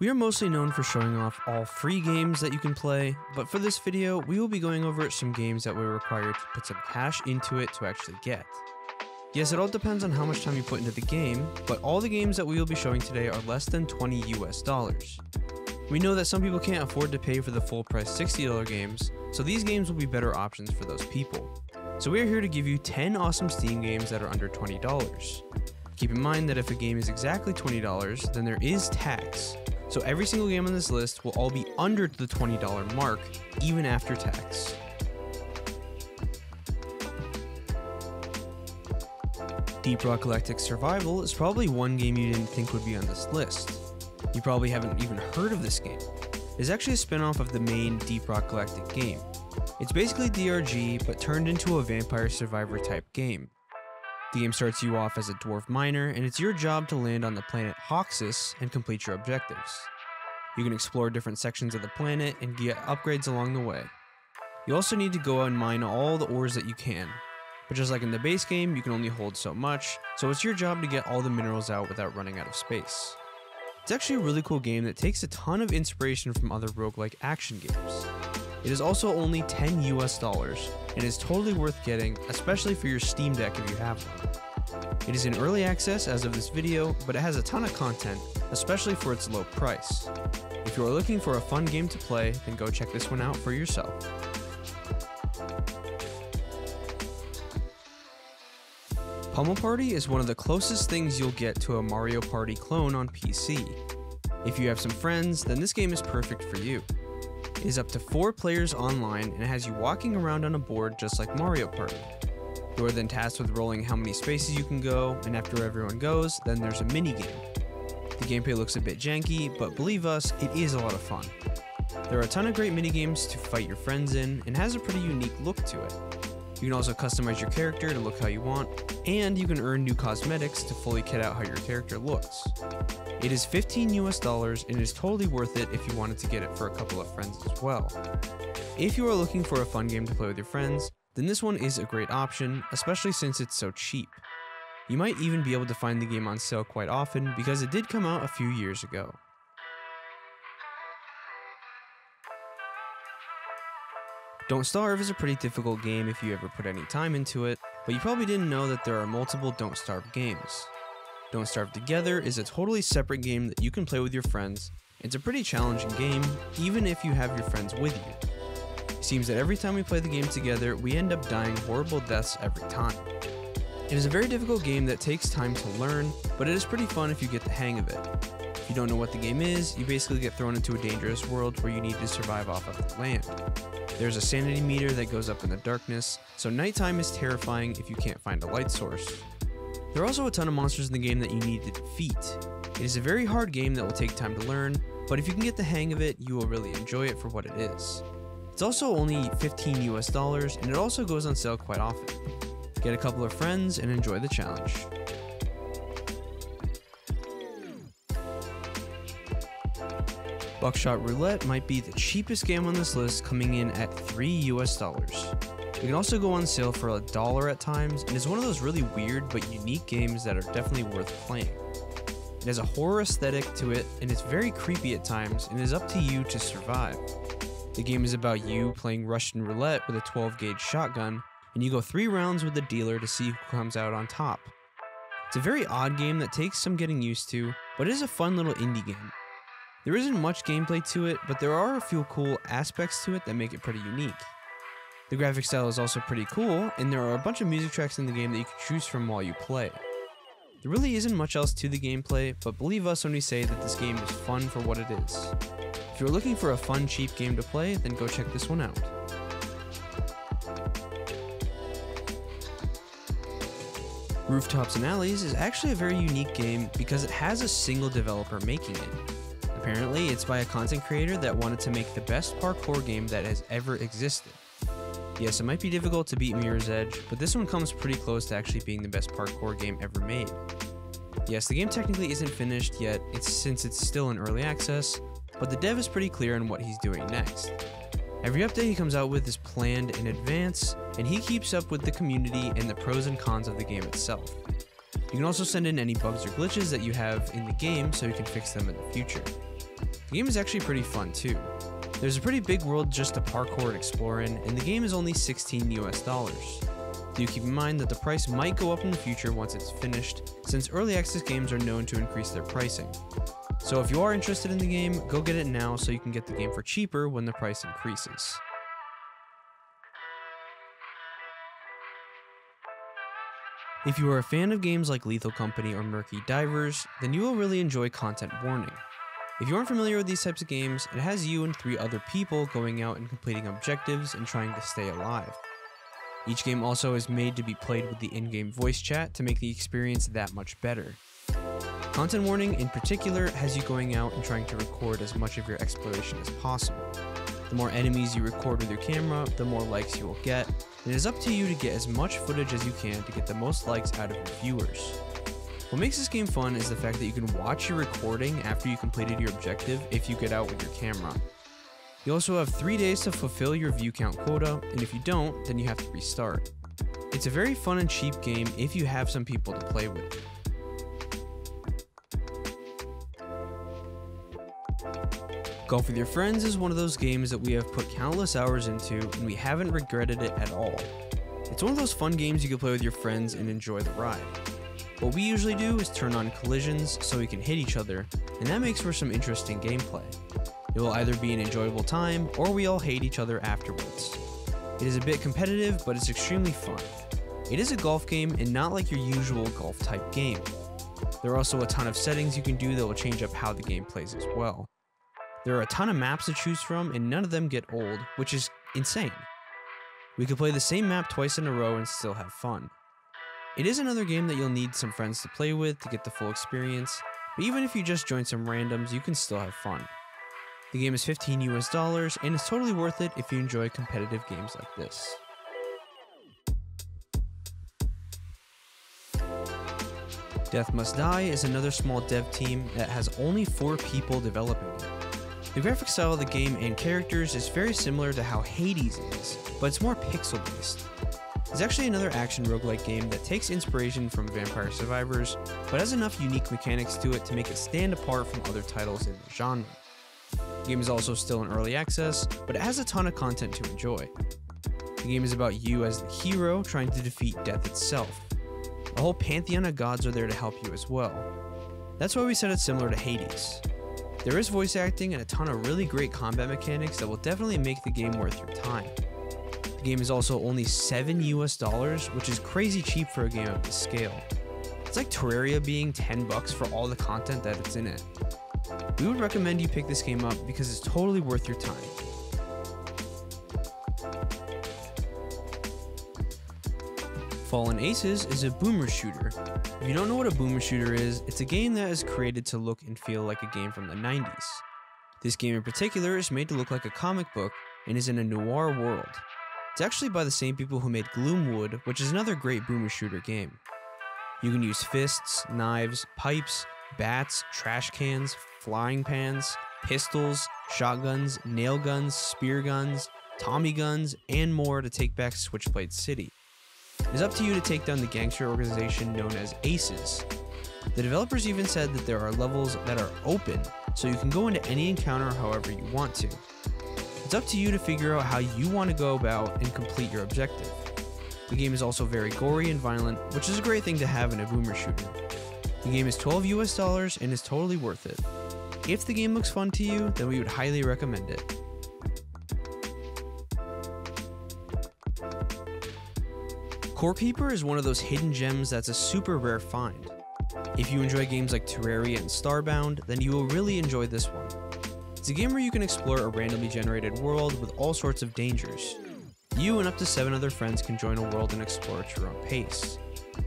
We are mostly known for showing off all free games that you can play, but for this video, we will be going over some games that will require you to put some cash into it to actually get. Yes, it all depends on how much time you put into the game, but all the games that we will be showing today are less than $20 US. We know that some people can't afford to pay for the full price $60 games, so these games will be better options for those people. So we are here to give you 10 awesome Steam games that are under $20. Keep in mind that if a game is exactly $20, then there is tax. So every single game on this list will all be under the $20 mark, even after tax. Deep Rock Galactic Survival is probably one game you didn't think would be on this list. You probably haven't even heard of this game. It's actually a spin-off of the main Deep Rock Galactic game. It's basically DRG, but turned into a vampire survivor type game. The game starts you off as a dwarf miner, and it's your job to land on the planet Hoxus and complete your objectives. You can explore different sections of the planet and get upgrades along the way. You also need to go out and mine all the ores that you can. But just like in the base game, you can only hold so much, so it's your job to get all the minerals out without running out of space. It's actually a really cool game that takes a ton of inspiration from other roguelike action games. It is also only $10 US and is totally worth getting, especially for your Steam Deck if you have one. It is in early access as of this video, but it has a ton of content, especially for its low price. If you are looking for a fun game to play, then go check this one out for yourself. Pummel Party is one of the closest things you'll get to a Mario Party clone on PC. If you have some friends, then this game is perfect for you. It is up to 4 players online and has you walking around on a board just like Mario Party. You are then tasked with rolling how many spaces you can go, and after everyone goes, then there's a mini game. The gameplay looks a bit janky, but believe us, it is a lot of fun. There are a ton of great mini games to fight your friends in, and has a pretty unique look to it. You can also customize your character to look how you want, and you can earn new cosmetics to fully kit out how your character looks. It is $15 US and it is totally worth it if you wanted to get it for a couple of friends as well. If you are looking for a fun game to play with your friends, then this one is a great option, especially since it's so cheap. You might even be able to find the game on sale quite often because it did come out a few years ago. Don't Starve is a pretty difficult game if you ever put any time into it, but you probably didn't know that there are multiple Don't Starve games. Don't Starve Together is a totally separate game that you can play with your friends. It's a pretty challenging game, even if you have your friends with you. It seems that every time we play the game together, we end up dying horrible deaths every time. It is a very difficult game that takes time to learn, but it is pretty fun if you get the hang of it. If you don't know what the game is, you basically get thrown into a dangerous world where you need to survive off of the land. There's a sanity meter that goes up in the darkness, so nighttime is terrifying if you can't find a light source. There are also a ton of monsters in the game that you need to defeat. It is a very hard game that will take time to learn, but if you can get the hang of it, you will really enjoy it for what it is. It's also only $15 US and it also goes on sale quite often. Get a couple of friends and enjoy the challenge. Buckshot Roulette might be the cheapest game on this list, coming in at $3 US. It can also go on sale for $1 at times, and is one of those really weird but unique games that are definitely worth playing. It has a horror aesthetic to it, and it's very creepy at times, and is up to you to survive. The game is about you playing Russian roulette with a 12-gauge shotgun, and you go 3 rounds with the dealer to see who comes out on top. It's a very odd game that takes some getting used to, but it is a fun little indie game. There isn't much gameplay to it, but there are a few cool aspects to it that make it pretty unique. The graphic style is also pretty cool, and there are a bunch of music tracks in the game that you can choose from while you play. There really isn't much else to the gameplay, but believe us when we say that this game is fun for what it is. If you're looking for a fun, cheap game to play, then go check this one out. Rooftops and Alleys is actually a very unique game because it has a single developer making it. Apparently, it's by a content creator that wanted to make the best parkour game that has ever existed. Yes, it might be difficult to beat Mirror's Edge, but this one comes pretty close to actually being the best parkour game ever made. Yes, the game technically isn't finished yet, since it's still in early access, but the dev is pretty clear on what he's doing next. Every update he comes out with is planned in advance, and he keeps up with the community and the pros and cons of the game itself. You can also send in any bugs or glitches that you have in the game so you can fix them in the future. The game is actually pretty fun too. There's a pretty big world just to parkour and explore in, and the game is only $16 US. Do keep in mind that the price might go up in the future once it's finished, since early access games are known to increase their pricing. So if you are interested in the game, go get it now so you can get the game for cheaper when the price increases. If you are a fan of games like Lethal Company or Murky Divers, then you will really enjoy Content Warning. If you aren't familiar with these types of games, it has you and 3 other people going out and completing objectives and trying to stay alive. Each game also is made to be played with the in-game voice chat to make the experience that much better. Content Warning in particular has you going out and trying to record as much of your exploration as possible. The more enemies you record with your camera, the more likes you will get, and it is up to you to get as much footage as you can to get the most likes out of your viewers. What makes this game fun is the fact that you can watch your recording after you completed your objective if you get out with your camera. You also have 3 days to fulfill your view count quota, and if you don't, then you have to restart. It's a very fun and cheap game if you have some people to play with. Golf with Your Friends is one of those games that we have put countless hours into, and we haven't regretted it at all. It's one of those fun games you can play with your friends and enjoy the ride. What we usually do is turn on collisions so we can hit each other, and that makes for some interesting gameplay. It will either be an enjoyable time, or we all hate each other afterwards. It is a bit competitive, but it's extremely fun. It is a golf game and not like your usual golf type game. There are also a ton of settings you can do that will change up how the game plays as well. There are a ton of maps to choose from, and none of them get old, which is insane. We could play the same map twice in a row and still have fun. It is another game that you'll need some friends to play with to get the full experience, but even if you just join some randoms, you can still have fun. The game is $15 US, and it's totally worth it if you enjoy competitive games like this. Death Must Die is another small dev team that has only 4 people developing it. The graphic style of the game and characters is very similar to how Hades is, but it's more pixel based. It's actually another action roguelike game that takes inspiration from Vampire Survivors, but has enough unique mechanics to it to make it stand apart from other titles in the genre. The game is also still in early access, but it has a ton of content to enjoy. The game is about you as the hero trying to defeat death itself. A whole pantheon of gods are there to help you as well. That's why we said it's similar to Hades. There is voice acting and a ton of really great combat mechanics that will definitely make the game worth your time. The game is also only $7 US, which is crazy cheap for a game of this scale. It's like Terraria being $10 for all the content that it's in it. We would recommend you pick this game up because it's totally worth your time. Fallen Aces is a boomer shooter. If you don't know what a boomer shooter is, it's a game that is created to look and feel like a game from the 90s. This game in particular is made to look like a comic book and is in a noir world. It's actually by the same people who made Gloomwood, which is another great boomer shooter game. You can use fists, knives, pipes, bats, trash cans, flying pans, pistols, shotguns, nail guns, spear guns, Tommy guns, and more to take back Switchblade City. It is up to you to take down the gangster organization known as Aces. The developers even said that there are levels that are open, so you can go into any encounter however you want to. It's up to you to figure out how you want to go about and complete your objective. The game is also very gory and violent, which is a great thing to have in a boomer shooter. The game is $12 US and is totally worth it. If the game looks fun to you, then we would highly recommend it. Corke Keeper is one of those hidden gems that's a super rare find. If you enjoy games like Terraria and Starbound, then you will really enjoy this one. It's a game where you can explore a randomly generated world with all sorts of dangers. You and up to 7 other friends can join a world and explore at your own pace.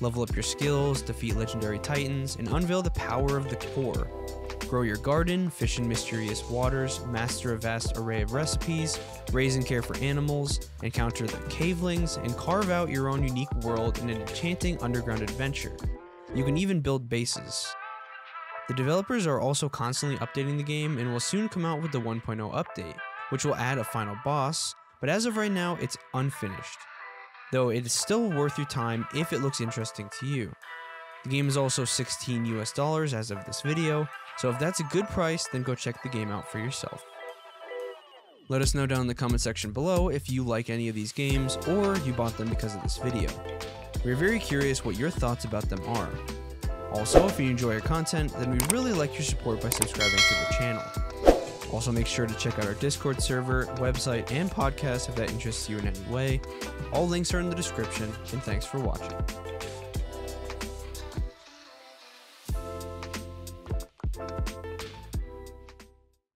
Level up your skills, defeat legendary titans, and unveil the power of the core. Grow your garden, fish in mysterious waters, master a vast array of recipes, raise and care for animals, encounter the cavelings, and carve out your own unique world in an enchanting underground adventure. You can even build bases. The developers are also constantly updating the game and will soon come out with the 1.0 update, which will add a final boss, but as of right now, it's unfinished. Though it is still worth your time if it looks interesting to you. The game is also $16 US as of this video, So if that's a good price, then go check the game out for yourself. Let us know down in the comment section below if you like any of these games or you bought them because of this video. We're very curious what your thoughts about them are. Also, if you enjoy our content, then we'd really like your support by subscribing to the channel. Also, make sure to check out our Discord server, website, and podcast if that interests you in any way. All links are in the description, and thanks for watching.